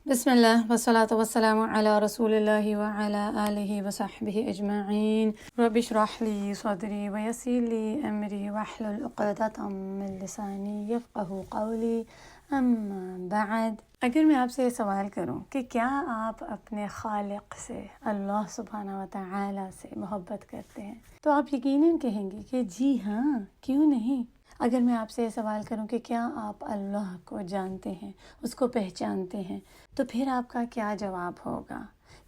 بسم اللہ والصلاة والسلام علی رسول اللہ وعلی آلہ وصحبہ اجمعین رب اشرح لی صدری ویسر لی امری واحلل عقدۃ من لسانی یفقہوا قولی اما بعد۔ اگر میں آپ سے یہ سوال کروں کہ کیا آپ اپنے خالق سے، اللہ سبحانہ وتعالی سے محبت کرتے ہیں، تو آپ یقیناً کہیں گے کہ جی ہاں، کیوں نہیں۔ اگر میں آپ سے یہ سوال کروں کہ کیا آپ اللہ کو جانتے ہیں، اس کو پہچانتے ہیں، تو پھر آپ کا کیا جواب ہوگا؟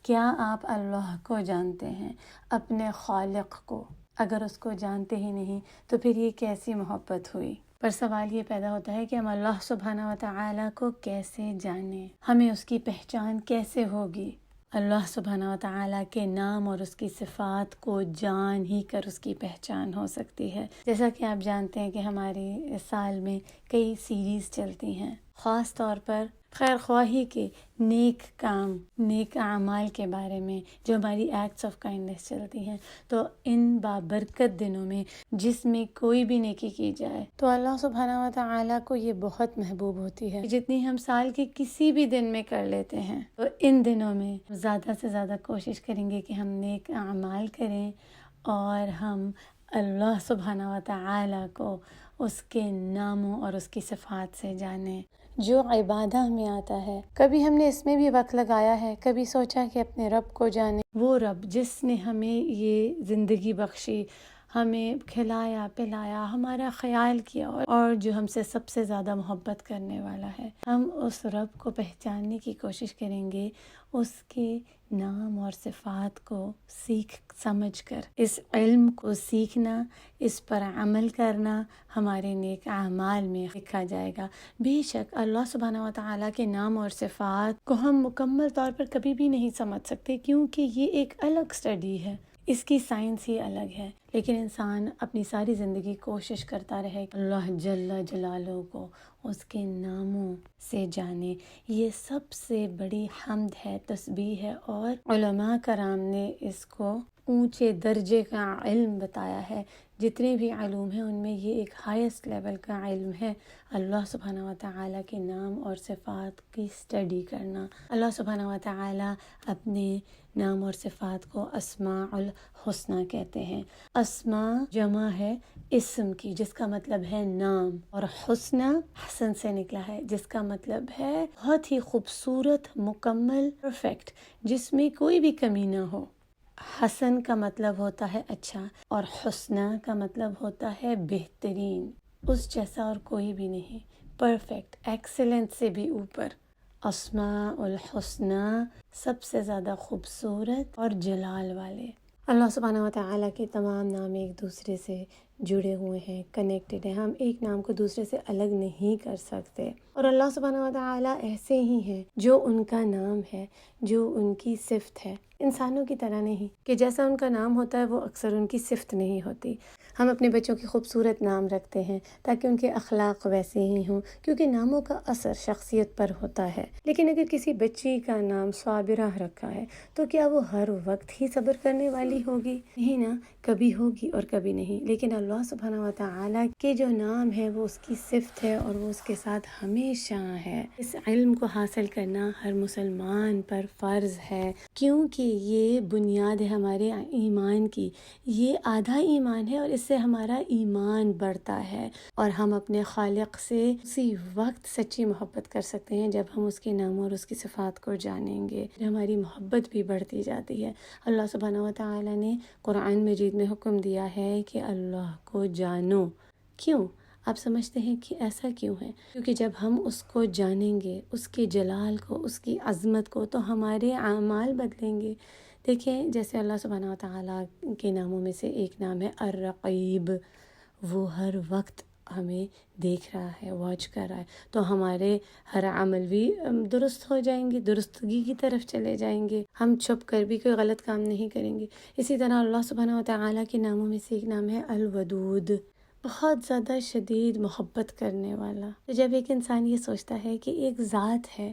کیا آپ اللہ کو جانتے ہیں، اپنے خالق کو؟ اگر اس کو جانتے ہی نہیں تو پھر یہ کیسی محبت ہوئی؟ پر سوال یہ پیدا ہوتا ہے کہ ہم اللہ سبحانہ وتعالی کو کیسے جانیں، ہمیں اس کی پہچان کیسے ہوگی؟ اللہ سبحانہ وتعالی کے نام اور اس کی صفات کو جان ہی کر اس کی پہچان ہو سکتی ہے۔ جیسا کہ آپ جانتے ہیں کہ ہماری اس سال میں کئی سیریز چلتی ہیں، خاص طور پر خیر خواہی کے نیک کام، نیک اعمال کے بارے میں، جو ہماری ایکٹس آف کائنڈنس چلتی ہیں۔ تو ان بابرکت دنوں میں جس میں کوئی بھی نیکی کی جائے تو اللہ سبحانہ وتعالی کو یہ بہت محبوب ہوتی ہے، جتنی ہم سال کے کسی بھی دن میں کر لیتے ہیں۔ تو ان دنوں میں زیادہ سے زیادہ کوشش کریں گے کہ ہم نیک اعمال کریں اور ہم اللہ سبحانہ وتعالی کو اس کے ناموں اور اس کی صفات سے جانیں۔ جو عبادہ میں آتا ہے، کبھی ہم نے اس میں بھی وقت لگایا ہے، کبھی سوچا کہ اپنے رب کو جانیں، وہ رب جس نے ہمیں یہ زندگی بخشی، ہمیں کھلایا پلایا، ہمارا خیال کیا اور جو ہم سے سب سے زیادہ محبت کرنے والا ہے۔ ہم اس رب کو پہچاننے کی کوشش کریں گے، اس کے نام اور صفات کو سیکھ سمجھ کر، اس علم کو سیکھنا، اس پر عمل کرنا ہمارے نیک اعمال میں لکھا جائے گا۔ بے شک اللہ سبحانہ وتعالی کے نام اور صفات کو ہم مکمل طور پر کبھی بھی نہیں سمجھ سکتے، کیونکہ یہ ایک الگ اسٹڈی ہے، اس کی سائنس ہی الگ ہے۔ لیکن انسان اپنی ساری زندگی کوشش کرتا رہے کہ اللہ جل جلالہ کو اس کے ناموں سے جانے۔ یہ سب سے بڑی حمد ہے، تسبیح ہے، اور علماء کرام نے اس کو اونچے درجے کا علم بتایا ہے۔ جتنے بھی علوم ہیں ان میں یہ ایک ہائیسٹ لیول کا علم ہے، اللہ سبحانہ وتعالی کے نام اور صفات کی اسٹڈی کرنا۔ اللہ سبحانہ وتعالی اپنے نام اور صفات کو اسماء الحسنہ کہتے ہیں۔ اسماء جمع ہے اسم کی، جس کا مطلب ہے نام، اور حسنہ حسن سے نکلا ہے، جس کا مطلب ہے بہت ہی خوبصورت، مکمل، پرفیکٹ، جس میں کوئی بھی کمی نہ ہو۔ حسن کا مطلب ہوتا ہے اچھا، اور حسنہ کا مطلب ہوتا ہے بہترین، اس جیسا اور کوئی بھی نہیں، پرفیکٹ، ایکسلنٹ سے بھی اوپر۔ اسماء الحسنہ سب سے زیادہ خوبصورت اور جلال والے۔ اللہ سبحانہ وتعالی کے تمام نام ایک دوسرے سے جڑے ہوئے ہیں، کنیکٹڈ ہیں، ہم ایک نام کو دوسرے سے الگ نہیں کر سکتے۔ اور اللہ سبحانہ وتعالی ایسے ہی ہیں، جو ان کا نام ہے، جو ان کی صفت ہے، انسانوں کی طرح نہیں کہ جیسا ان کا نام ہوتا ہے وہ اکثر ان کی صفت نہیں ہوتی۔ ہم اپنے بچوں کے خوبصورت نام رکھتے ہیں تاکہ ان کے اخلاق ویسے ہی ہوں، کیونکہ ناموں کا اثر شخصیت پر ہوتا ہے۔ لیکن اگر کسی بچی کا نام صابرہ رکھا ہے تو کیا وہ ہر وقت ہی صبر کرنے والی ہوگی؟ نہیں نا، کبھی ہوگی اور کبھی نہیں۔ لیکن اللہ سبحانہ وتعالی کے جو نام ہے وہ اس کی صفت ہے اور وہ اس کے ساتھ ہمیشہ ہے۔ اس علم کو حاصل کرنا ہر مسلمان پر فرض ہے، کیونکہ یہ بنیاد ہے ہمارے ایمان کی، یہ آدھا ایمان ہے، اور اس سے ہمارا ایمان بڑھتا ہے، اور ہم اپنے خالق سے اسی وقت سچی محبت کر سکتے ہیں جب ہم اس کے نام اور اس کی صفات کو جانیں گے۔ ہماری محبت بھی بڑھتی جاتی ہے۔ اللہ سبحانہ وتعالی نے قرآن مجید میں حکم دیا ہے کہ اللہ کو جانو۔ کیوں؟ آپ سمجھتے ہیں کہ ایسا کیوں ہے؟ کیونکہ جب ہم اس کو جانیں گے، اس کے جلال کو، اس کی عظمت کو، تو ہمارے اعمال بدلیں گے۔ دیکھیں، جیسے اللہ سبحانہ وتعالی کے ناموں میں سے ایک نام ہے الرقیب، وہ ہر وقت ہمیں دیکھ رہا ہے، واچ کر رہا ہے، تو ہمارے ہر عمل بھی درست ہو جائیں گے، درستگی کی طرف چلے جائیں گے، ہم چھپ کر بھی کوئی غلط کام نہیں کریں گے۔ اسی طرح اللہ سبحانہ وتعالی کے ناموں میں سے ایک نام ہے الودود، بہت زیادہ شدید محبت کرنے والا۔ تو جب ایک انسان یہ سوچتا ہے کہ ایک ذات ہے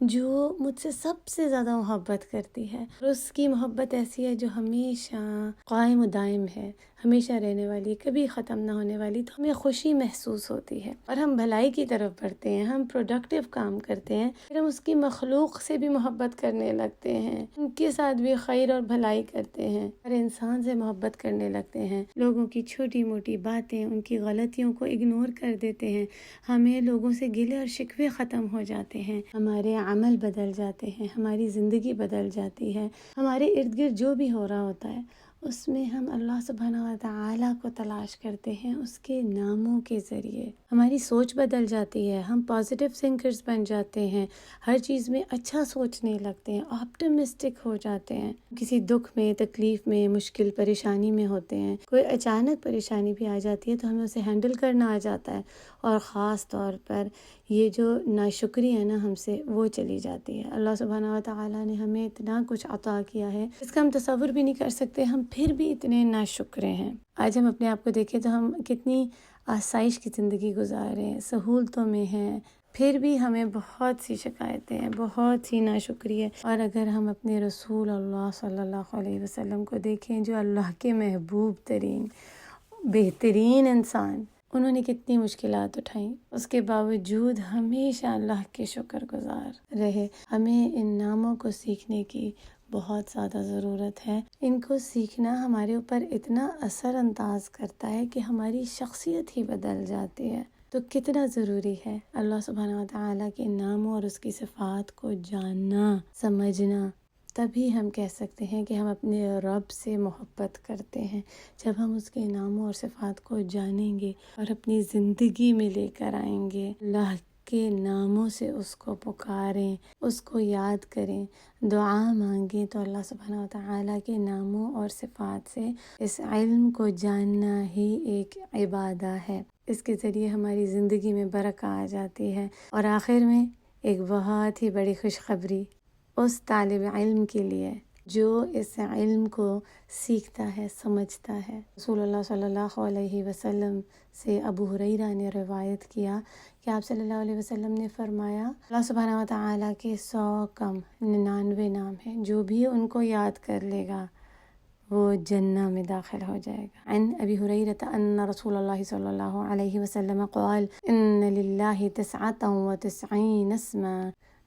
جو مجھ سے سب سے زیادہ محبت کرتی ہے، اور اس کی محبت ایسی ہے جو ہمیشہ قائم و دائم ہے، ہمیشہ رہنے والی، کبھی ختم نہ ہونے والی، تو ہمیں خوشی محسوس ہوتی ہے اور ہم بھلائی کی طرف بڑھتے ہیں، ہم پروڈکٹیو کام کرتے ہیں، پھر ہم اس کی مخلوق سے بھی محبت کرنے لگتے ہیں، ان کے ساتھ بھی خیر اور بھلائی کرتے ہیں، ہر انسان سے محبت کرنے لگتے ہیں، لوگوں کی چھوٹی موٹی باتیں، ان کی غلطیوں کو اگنور کر دیتے ہیں، ہمیں لوگوں سے گلے اور شکوے ختم ہو جاتے ہیں، ہمارے عمل بدل جاتے ہیں، ہماری زندگی بدل جاتی ہے، ہمارے ارد گرد جو بھی ہو رہا ہوتا ہے اس میں ہم اللہ سبحانہ و تعالیٰ کو تلاش کرتے ہیں، اس کے ناموں کے ذریعے ہماری سوچ بدل جاتی ہے، ہم پازیٹیو تھنکرز بن جاتے ہیں، ہر چیز میں اچھا سوچنے لگتے ہیں، آپٹمسٹک ہو جاتے ہیں، کسی دکھ میں، تکلیف میں، مشکل پریشانی میں ہوتے ہیں، کوئی اچانک پریشانی بھی آ جاتی ہے تو ہمیں اسے ہینڈل کرنا آ جاتا ہے، اور خاص طور پر یہ جو ناشکری ہے نا ہم سے، وہ چلی جاتی ہے۔ اللہ سبحانہ و تعالیٰ نے ہمیں اتنا کچھ عطا کیا ہے اس کا ہم تصور بھی نہیں کر سکتے، ہم پھر بھی اتنے ناشکرے ہیں۔ آج ہم اپنے آپ کو دیکھیں تو ہم کتنی آسائش کی زندگی گزار رہے ہیں، سہولتوں میں ہیں، پھر بھی ہمیں بہت سی شکایتیں ہیں، بہت سی ناشکری ہے۔ اور اگر ہم اپنے رسول اللہ صلی اللہ علیہ وسلم کو دیکھیں جو اللہ کے محبوب ترین بہترین انسان، انہوں نے کتنی مشکلات اٹھائیں، اس کے باوجود ہمیشہ اللہ کے شکر گزار رہے۔ ہمیں ان ناموں کو سیکھنے کی بہت زیادہ ضرورت ہے، ان کو سیکھنا ہمارے اوپر اتنا اثر انداز کرتا ہے کہ ہماری شخصیت ہی بدل جاتی ہے۔ تو کتنا ضروری ہے اللہ سبحانہ و تعالیٰ کے ناموں اور اس کی صفات کو جاننا، سمجھنا، تبھی ہم کہہ سکتے ہیں کہ ہم اپنے رب سے محبت کرتے ہیں۔ جب ہم اس کے ناموں اور صفات کو جانیں گے اور اپنی زندگی میں لے کر آئیں گے، اللہ کے ناموں سے اس کو پکاریں، اس کو یاد کریں، دعا مانگیں، تو اللہ سبحانہ و تعالیٰ کے ناموں اور صفات سے اس علم کو جاننا ہی ایک عبادہ ہے۔ اس کے ذریعے ہماری زندگی میں برکت آ جاتی ہے۔ اور آخر میں ایک بہت ہی بڑی خوشخبری اس طالب علم کے لیے جو اس علم کو سیکھتا ہے، سمجھتا ہے۔ رسول اللہ صلی اللہ علیہ وسلم سے ابو ہریرہ نے روایت کیا کہ آپ صلی اللہ علیہ وسلم نے فرمایا، اللہ سبحانہ و تعالیٰ کے 100 کم 99 نام ہیں، جو بھی ان کو یاد کر لے گا وہ جنہ میں داخل ہو جائے گا۔ عن ابی ہریرہ ان رسول اللہ صلی اللہ علیہ وسلم قال ان للہ 99 اسما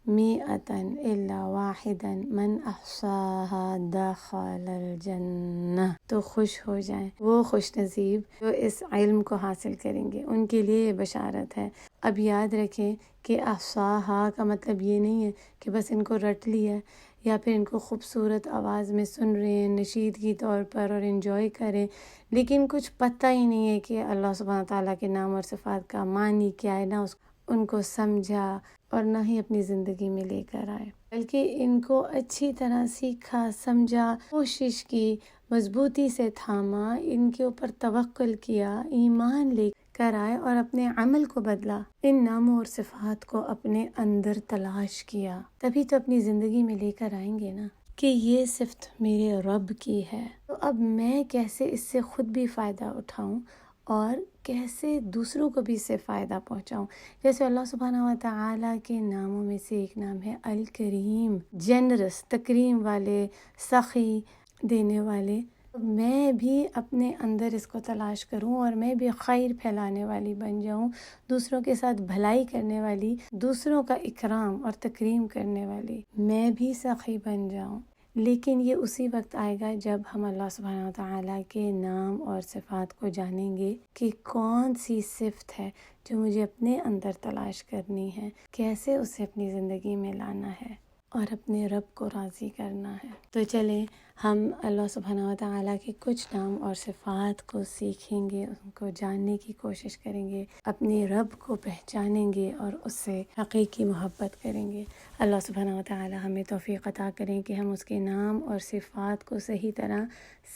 100 الا واحدا من احصاها دخل الجنہ۔ تو خوش ہو جائیں وہ خوش نصیب جو اس علم کو حاصل کریں گے، ان کے لیے بشارت ہے۔ اب یاد رکھیں کہ احصاها کا مطلب یہ نہیں ہے کہ بس ان کو رٹ لیا یا پھر ان کو خوبصورت آواز میں سن رہے ہیں نشید کی طور پر اور انجوائے کریں، لیکن کچھ پتہ ہی نہیں ہے کہ اللہ سبحانہ تعالیٰ کے نام اور صفات کا معنی کیا ہے، نہ ان کو سمجھا اور نہ ہی اپنی زندگی میں لے کر آئے، بلکہ ان کو اچھی طرح سیکھا، سمجھا، کوشش کی، مضبوطی سے تھاما، ان کے اوپر توکل کیا، ایمان لے کر آئے اور اپنے عمل کو بدلا، ان ناموں اور صفات کو اپنے اندر تلاش کیا، تبھی تو اپنی زندگی میں لے کر آئیں گے نا کہ یہ صفت میرے رب کی ہے۔ تو اب میں کیسے اس سے خود بھی فائدہ اٹھاؤں اور کیسے دوسروں کو بھی اس سے فائدہ پہنچاؤں؟ جیسے اللہ سبحانہ و تعالیٰ کے ناموں میں سے ایک نام ہے الکریم، جنرس، تکریم والے، سخی، دینے والے۔ میں بھی اپنے اندر اس کو تلاش کروں اور میں بھی خیر پھیلانے والی بن جاؤں، دوسروں کے ساتھ بھلائی کرنے والی، دوسروں کا اکرام اور تکریم کرنے والی، میں بھی سخی بن جاؤں۔ لیکن یہ اسی وقت آئے گا جب ہم اللہ سبحانہ وتعالیٰ کے نام اور صفات کو جانیں گے کہ کون سی صفت ہے جو مجھے اپنے اندر تلاش کرنی ہے، کیسے اسے اپنی زندگی میں لانا ہے اور اپنے رب کو راضی کرنا ہے۔ تو چلیں ہم اللہ سبحانہ وتعالیٰ کے کچھ نام اور صفات کو سیکھیں گے، ان کو جاننے کی کوشش کریں گے، اپنے رب کو پہچانیں گے اور اس سے حقیقی محبت کریں گے۔ اللہ سبحانہ وتعالیٰ ہمیں توفیق عطا کریں کہ ہم اس کے نام اور صفات کو صحیح طرح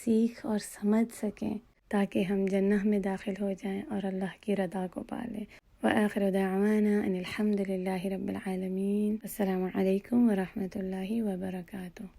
سیکھ اور سمجھ سکیں تاکہ ہم جنہ میں داخل ہو جائیں اور اللہ کی رضا کو پالیں۔ وآخر دعوانا ان الحمد للہ رب العالمین۔ السلام علیکم ورحمۃ اللہ وبرکاتہ۔